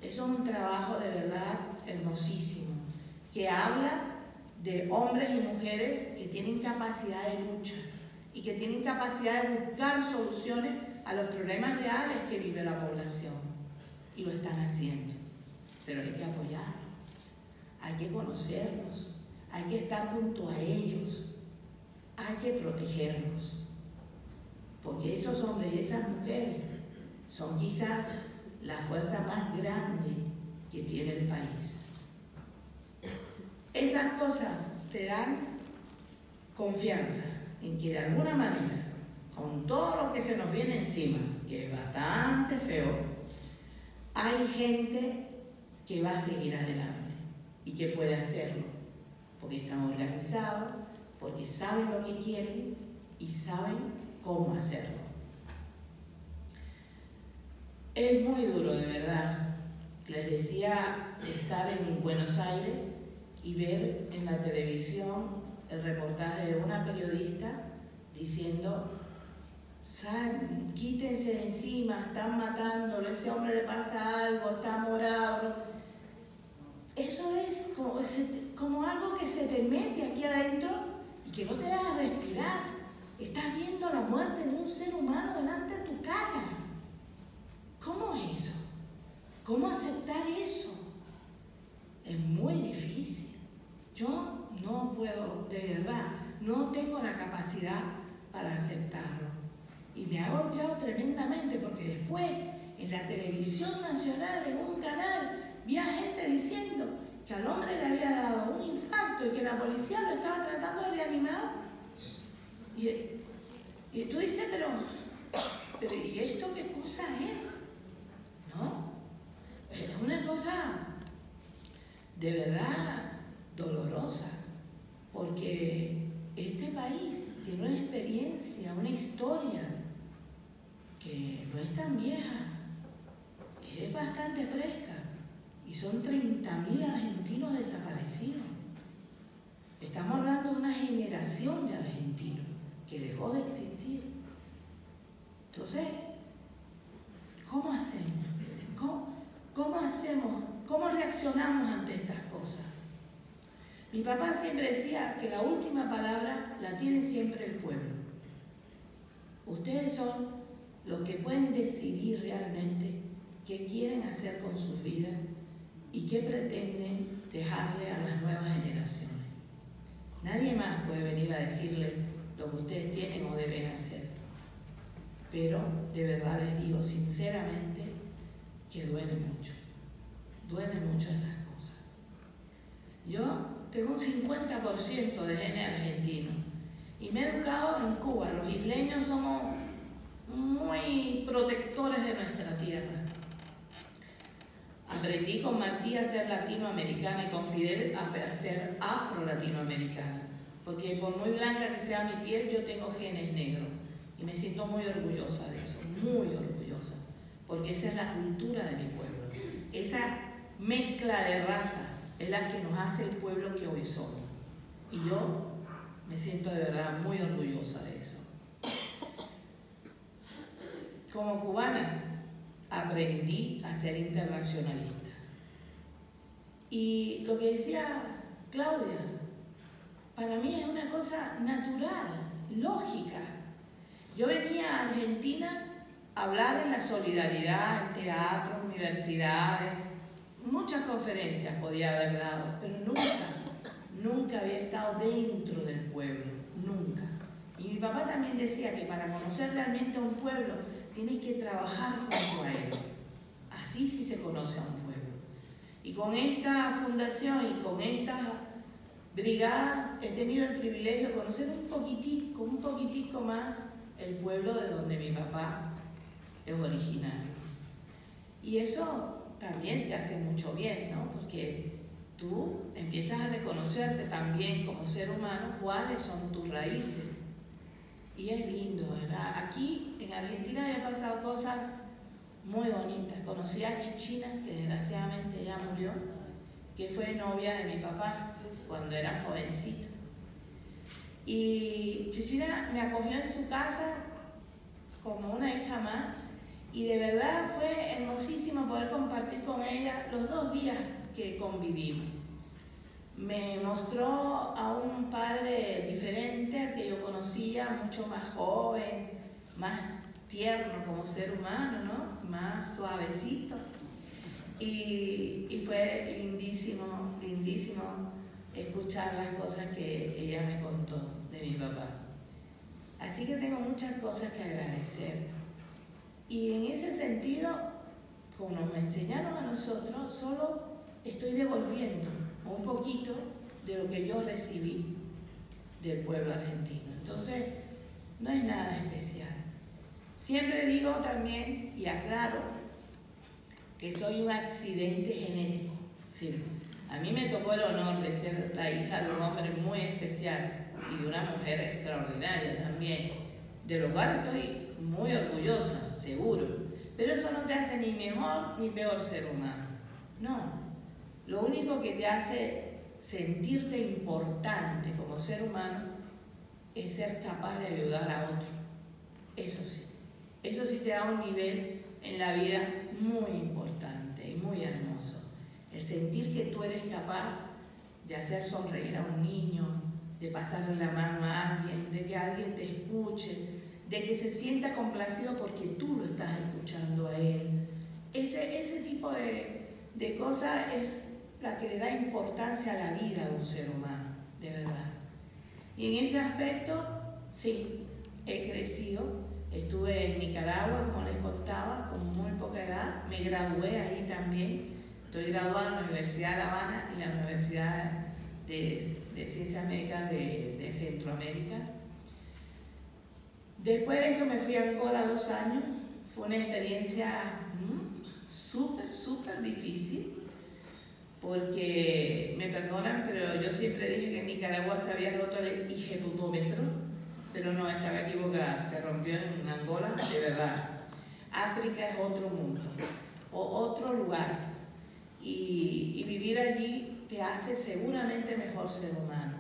I: Eso es un trabajo de verdad hermosísimo, que habla de hombres y mujeres que tienen capacidad de lucha y que tienen capacidad de buscar soluciones a los problemas reales que vive la población. Y lo están haciendo, pero hay que apoyarlos, hay que conocerlos, hay que estar junto a ellos, hay que protegerlos, porque esos hombres y esas mujeres son quizás la fuerza más grande que tiene el país. Esas cosas te dan confianza en que de alguna manera, con todo lo que se nos viene encima, que es bastante feo, hay gente que va a seguir adelante y que puede hacerlo, porque están organizados, porque saben lo que quieren y saben cómo hacerlo. Es muy duro, de verdad. Les decía, estar en Buenos Aires y ver en la televisión el reportaje de una periodista diciendo: quítense de encima, están matándolo, ese hombre le pasa algo, está morado. Eso es como algo que se te mete aquí adentro y que no te deja respirar. Estás viendo la muerte de un ser humano delante de tu cara. ¿Cómo es eso? ¿Cómo aceptar eso? Es muy difícil. Yo no puedo, de verdad, no tengo la capacidad para aceptarlo. Y me ha golpeado tremendamente, porque después, en la televisión nacional, en un canal, vi a gente diciendo que al hombre le había dado un infarto y que la policía lo estaba tratando de reanimar. Y tú dices, pero ¿y esto qué cosa es? ¿No? Es una cosa de verdad dolorosa, porque este país tiene una experiencia, una historia que no es tan vieja, es bastante fresca, y son 30.000 argentinos desaparecidos. Estamos hablando de una generación de argentinos que dejó de existir. Entonces, ¿cómo hacemos? ¿Cómo reaccionamos ante estas cosas? Mi papá siempre decía que la última palabra la tiene siempre el pueblo. Ustedes son los que pueden decidir realmente qué quieren hacer con sus vidas y qué pretenden dejarle a las nuevas generaciones. Nadie más puede venir a decirles lo que ustedes tienen o deben hacer. Pero de verdad les digo sinceramente que duele mucho esas cosas. Yo tengo un 50% de genes argentinos y me he educado en Cuba. Los isleños somos muy protectores de nuestra tierra. Aprendí con Martí a ser latinoamericana y con Fidel a ser afro-latinoamericana, porque por muy blanca que sea mi piel, yo tengo genes negros y me siento muy orgullosa de eso, muy orgullosa, porque esa es la cultura de mi pueblo. Esa mezcla de razas es la que nos hace el pueblo que hoy somos, y yo me siento de verdad muy orgullosa de eso. Como cubana, aprendí a ser internacionalista. Y lo que decía Claudia, para mí es una cosa natural, lógica. Yo venía a Argentina a hablar en la solidaridad, en teatros, universidades, muchas conferencias podía haber dado, pero nunca había estado dentro del pueblo, nunca. Y mi papá también decía que para conocer realmente a un pueblo, tienes que trabajar junto a él. Así sí se conoce a un pueblo. Y con esta fundación y con esta brigada he tenido el privilegio de conocer un poquitico más el pueblo de donde mi papá es originario. Y eso también te hace mucho bien, ¿no? Porque tú empiezas a reconocerte también como ser humano cuáles son tus raíces. Y es lindo, ¿verdad? Aquí en Argentina había pasado cosas muy bonitas. Conocí a Chichina, que desgraciadamente ya murió, que fue novia de mi papá cuando era jovencito. Y Chichina me acogió en su casa como una hija más, y de verdad fue hermosísimo poder compartir con ella los 2 días que convivimos. Me mostró a un padre diferente al que yo conocía, mucho más joven, más tierno como ser humano, ¿no? Más suavecito. Y fue lindísimo escuchar las cosas que ella me contó de mi papá. Así que tengo muchas cosas que agradecer. Y en ese sentido, como nos enseñaron a nosotros, solo estoy devolviendo un poquito de lo que yo recibí del pueblo argentino. Entonces, no es nada especial. Siempre digo también, y aclaro, que soy un accidente genético. Sí, a mí me tocó el honor de ser la hija de un hombre muy especial y de una mujer extraordinaria también, de lo cual estoy muy orgullosa, seguro. Pero eso no te hace ni mejor ni peor ser humano. No. Lo único que te hace sentirte importante como ser humano es ser capaz de ayudar a otro. Eso sí te da un nivel en la vida muy importante y muy hermoso. El sentir que tú eres capaz de hacer sonreír a un niño, de pasarle la mano a alguien, de que alguien te escuche, de que se sienta complacido porque tú lo estás escuchando a él. Ese tipo de cosas es la que le da importancia a la vida de un ser humano, de verdad. Y en ese aspecto, sí, he crecido. Estuve en Nicaragua, como les contaba, con muy poca edad. Me gradué ahí también. Estoy graduada en la Universidad de La Habana y la Universidad de Ciencias Médicas de Centroamérica. Después de eso me fui a Angola 2 años. Fue una experiencia súper difícil, porque me perdonan, pero yo siempre dije que en Nicaragua se había roto el hijeputómetro, pero no, estaba equivocada, se rompió en Angola, de verdad. África es otro mundo, o otro lugar, y vivir allí te hace seguramente mejor ser humano.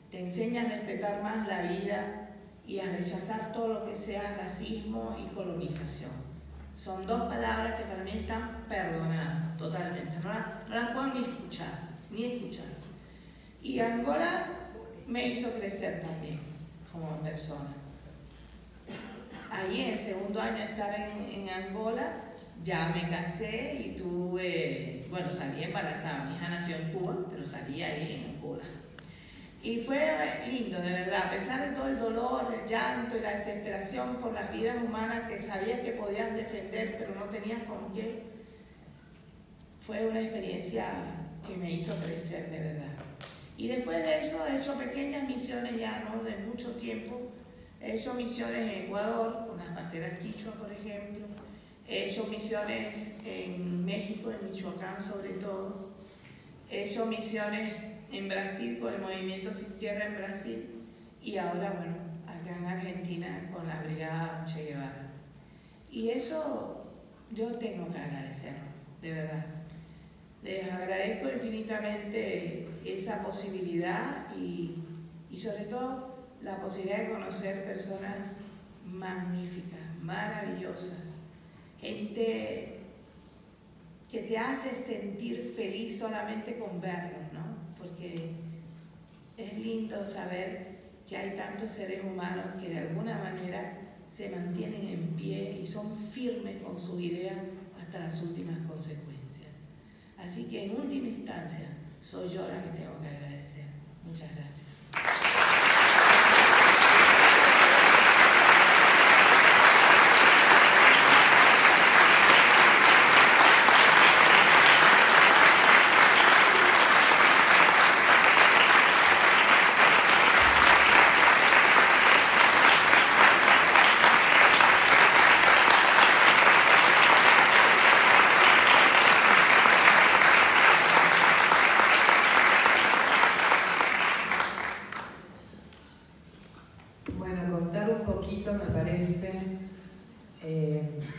I: Te enseña a respetar más la vida y a rechazar todo lo que sea racismo y colonización. Son 2 palabras que para mí están perdonadas totalmente, no las puedo ni escuchar. Y Angola me hizo crecer también como persona. Ahí en el segundo año de estar en Angola, ya me casé y tuve, bueno, salí embarazada. Mi hija nació en Cuba, pero salí ahí en Angola. Y fue lindo, de verdad, a pesar de todo el dolor, el llanto y la desesperación por las vidas humanas que sabías que podías defender, pero no tenías con qué. Fue una experiencia que me hizo crecer, de verdad. Y después de eso he hecho pequeñas misiones ya, ¿no?, de mucho tiempo. He hecho misiones en Ecuador, con las parteras quichua, por ejemplo. He hecho misiones en México, en Michoacán sobre todo. He hecho misiones en Brasil, con el Movimiento Sin Tierra en Brasil. Y ahora, bueno, acá en Argentina, con la Brigada Che Guevara. Y eso yo tengo que agradecerlo, de verdad. Les agradezco infinitamente esa posibilidad y sobre todo la posibilidad de conocer personas magníficas, maravillosas, gente que te hace sentir feliz solamente con verlos, ¿no? Porque es lindo saber que hay tantos seres humanos que de alguna manera se mantienen en pie y son firmes con sus ideas hasta las últimas consecuencias. Así que en última instancia soy yo la que tengo que agradecer. Muchas gracias.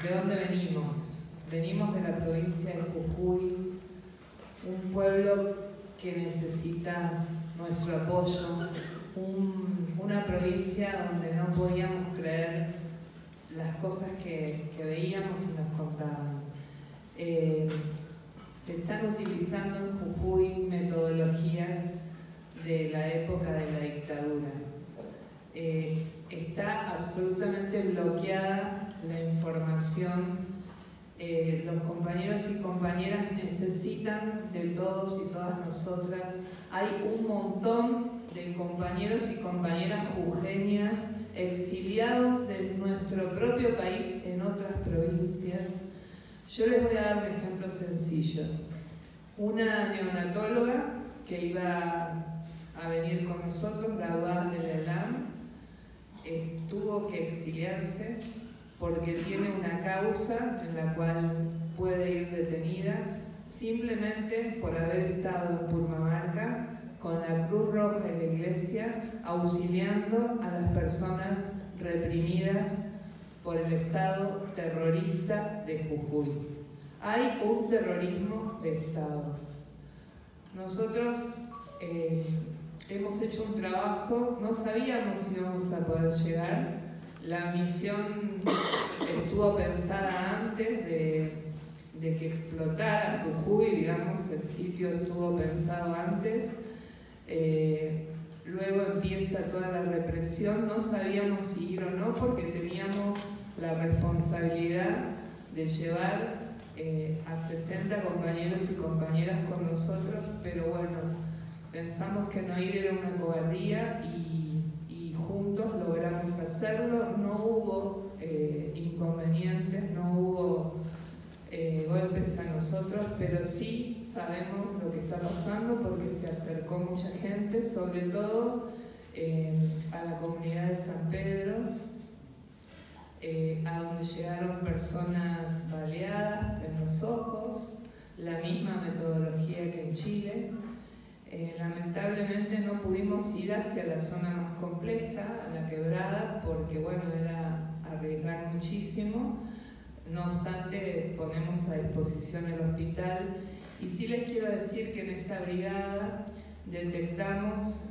A: ¿De dónde venimos? Venimos de la provincia de Jujuy, un pueblo que necesita nuestro apoyo, una provincia donde no podíamos creer las cosas que veíamos y nos contaban. Se están utilizando en Jujuy metodologías de la época de la dictadura. Está absolutamente bloqueada la información. Los compañeros y compañeras necesitan de todos y todas nosotras. Hay un montón de compañeros y compañeras jujeñas exiliados de nuestro propio país en otras provincias. Yo les voy a dar un ejemplo sencillo. Una neonatóloga que iba a venir con nosotros, graduada de la ELAM, tuvo que exiliarse porque tiene una causa en la cual puede ir detenida simplemente por haber estado en Purmamarca con la Cruz Roja y la Iglesia auxiliando a las personas reprimidas por el Estado terrorista de Jujuy. Hay un terrorismo de Estado. Nosotros hemos hecho un trabajo, no sabíamos si íbamos a poder llegar. La misión estuvo pensada antes de que explotara Jujuy, digamos, el sitio estuvo pensado antes. Luego empieza toda la represión, no sabíamos si ir o no porque teníamos la responsabilidad de llevar a 60 compañeros y compañeras con nosotros, pero bueno, pensamos que no ir era una cobardía y juntos logramos hacerlo. No hubo inconvenientes, no hubo golpes a nosotros, pero sí sabemos lo que está pasando porque se acercó mucha gente, sobre todo a la comunidad de San Pedro, a donde llegaron personas baleadas en los ojos, la misma metodología que en Chile. Lamentablemente no pudimos ir hacia la zona más compleja, a la quebrada, porque bueno, era arriesgar muchísimo. No obstante, ponemos a disposición el hospital. Y sí les quiero decir que en esta brigada detectamos,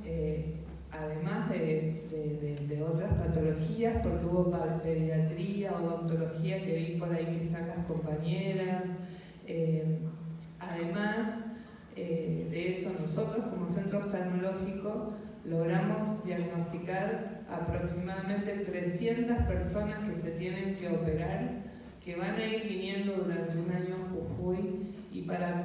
A: además de otras patologías, porque hubo pediatría, odontología, que vi por ahí que están las compañeras, además de eso, nosotros como centro oftalmológico logramos diagnosticar aproximadamente 300 personas que se tienen que operar, que van a ir viniendo durante un año a Jujuy, y para lo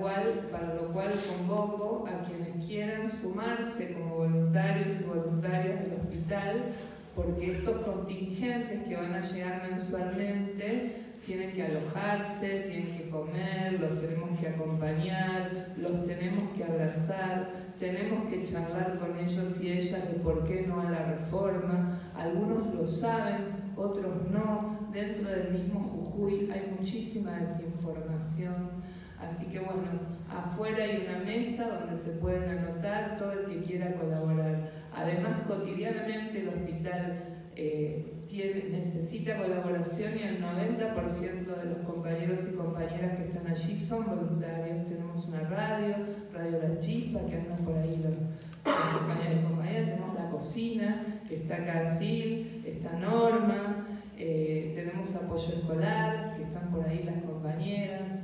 A: cual convoco a quienes quieran sumarse como voluntarios y voluntarias del hospital, porque estos contingentes que van a llegar mensualmente tienen que alojarse, tienen que comer, los tenemos que acompañar, los tenemos que abrazar, tenemos que charlar con ellos y ellas de por qué no a la reforma. Algunos lo saben, otros no. Dentro del mismo Jujuy hay muchísima desinformación. Así que bueno, afuera hay una mesa donde se pueden anotar todo el que quiera colaborar. Además, cotidianamente el hospital necesita colaboración y el 90% de los compañeros y compañeras que están allí son voluntarios. Tenemos una radio La Chispa, que andan por ahí los compañeros y compañeras. Tenemos la cocina, que está Casil, está Norma. Tenemos apoyo escolar, que están por ahí las compañeras.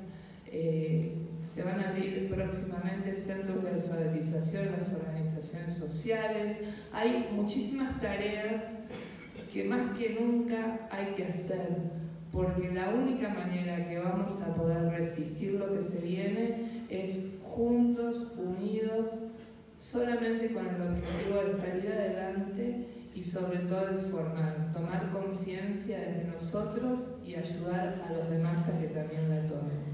A: Se van a abrir próximamente centros de alfabetización en las organizaciones sociales. Hay muchísimas tareas que más que nunca hay que hacer, porque la única manera que vamos a poder resistir lo que se viene es juntos, unidos, solamente con el objetivo de salir adelante y sobre todo de tomar conciencia desde nosotros y ayudar a los demás a que también la tomen.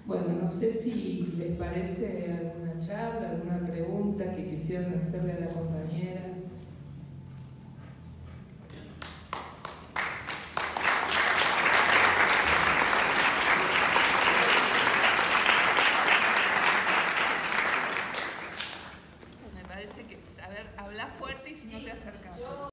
A: Bueno, no sé si les parece alguna charla, alguna pregunta que quisieran hacerle a la compañera.